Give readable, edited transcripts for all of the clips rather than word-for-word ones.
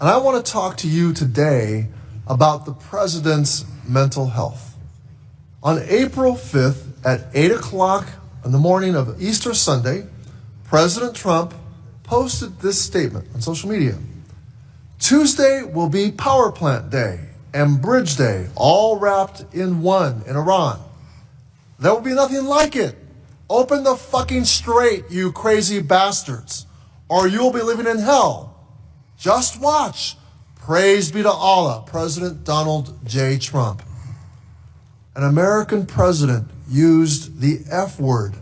And I want to talk to you today about the president's mental health. On April 5th at 8 o'clock in the morning of Easter Sunday, President Trump posted this statement on social media. Tuesday will be Power Plant Day and Bridge Day, all wrapped in one in Iran. There will be nothing like it. Open the fucking strait, you crazy bastards, or you'll be living in hell. Just watch. Praise be to Allah, President Donald J. Trump. An American president used the F word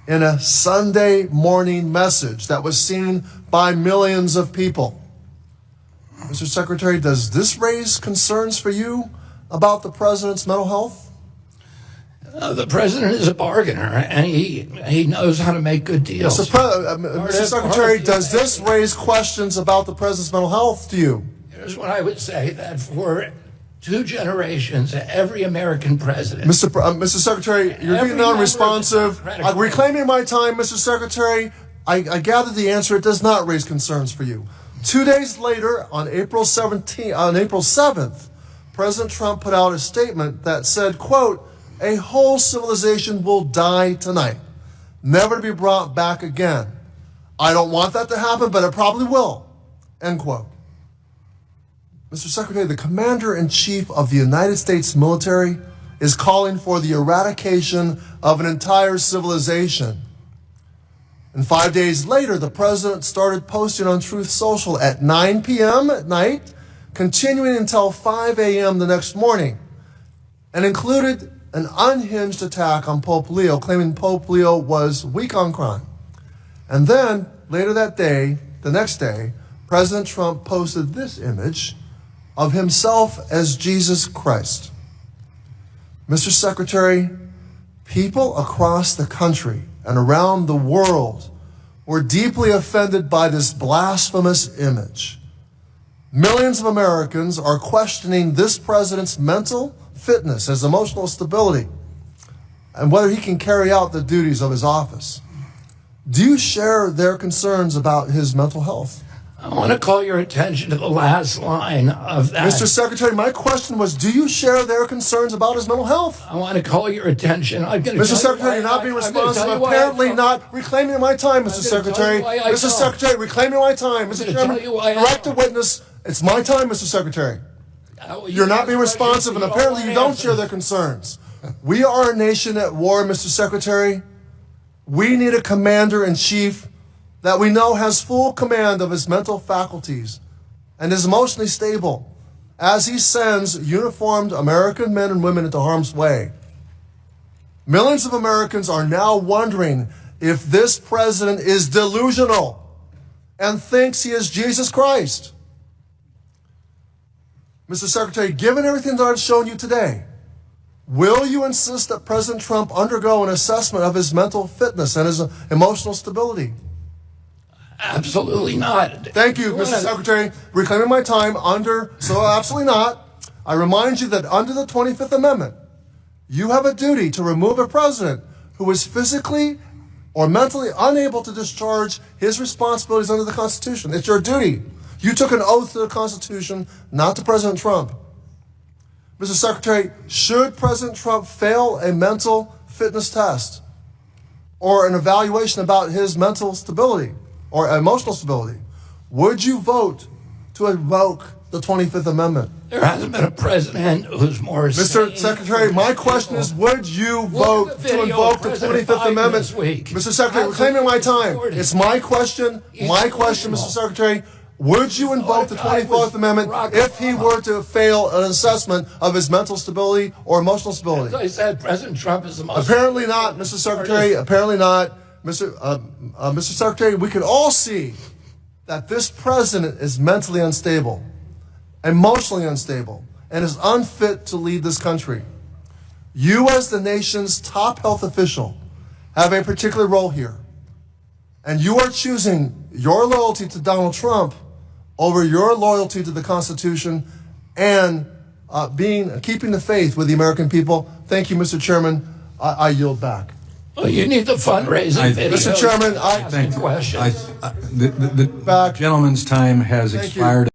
in a Sunday morning message that was seen by millions of people. Mr. Secretary, does this raise concerns for you about the president's mental health? The president is a bargainer, and he knows how to make good deals. Mr. Secretary, does this raise questions about the president's mental health to you? Here's what I would say, that for 2 generations, every American president... Mr. Secretary, you're being non-responsive. Reclaiming my time, Mr. Secretary, I gather the answer. It does not raise concerns for you. 2 days later, on April 7th, President Trump put out a statement that said, quote, "A whole civilization will die tonight, never to be brought back again. I don't want that to happen, but it probably will." End quote. Mr. Secretary, the Commander-in-Chief of the United States military is calling for the eradication of an entire civilization. And 5 days later, the president started posting on Truth Social at 9 p.m. at night, continuing until 5 a.m. the next morning, and included an unhinged attack on Pope Leo, claiming Pope Leo was weak on crime. And then, later that day, the next day, President Trump posted this image of himself as Jesus Christ. Mr. Secretary, people across the country and around the world were deeply offended by this blasphemous image. Millions of Americans are questioning this president's mental fitness, his emotional stability, and whether he can carry out the duties of his office. Do you share their concerns about his mental health? I want to call your attention to the last line of that. Mr. Secretary, my question was, do you share their concerns about his mental health? I want to call your attention. Mr. Secretary, you're not being responsive. Apparently not reclaiming my time, Mr. Secretary. Mr. Secretary, reclaiming my time. Mr. Chairman, direct the witness. It's my time, Mr. Secretary. You're not being responsive, and apparently you don't share their concerns. We are a nation at war, Mr. Secretary. We need a commander-in-chief that we know has full command of his mental faculties and is emotionally stable as he sends uniformed American men and women into harm's way. Millions of Americans are now wondering if this president is delusional and thinks he is Jesus Christ. Mr. Secretary, given everything that I've shown you today, will you insist that President Trump undergo an assessment of his mental fitness and his emotional stability? Absolutely not. Thank you, Mr. Secretary. Reclaiming my time absolutely not. I remind you that under the 25th Amendment, you have a duty to remove a president who is physically or mentally unable to discharge his responsibilities under the Constitution. It's your duty. You took an oath to the Constitution, not to President Trump. Mr. Secretary, should President Trump fail a mental fitness test or an evaluation about his mental stability or emotional stability, would you vote to invoke the 25th Amendment? There hasn't been a president who's more Mr. Secretary, my question is, would you vote to invoke the 25th Amendment? Mr. Secretary, reclaiming my time. It's my question, Mr. Secretary. Would you invoke the 24th Amendment if he were to fail an assessment of his mental stability or emotional stability? As I said, President Trump is the most... Apparently not, Mr. Secretary. Apparently not. Mr. Secretary, we can all see that this president is mentally unstable, emotionally unstable, and is unfit to lead this country. You, as the nation's top health official, have a particular role here. And you are choosing your loyalty to Donald Trump over your loyalty to the Constitution and keeping the faith with the American people. Thank you, Mr. Chairman. I yield back. Well, you need the fundraising video. Mr. Chairman, the gentleman's time has expired.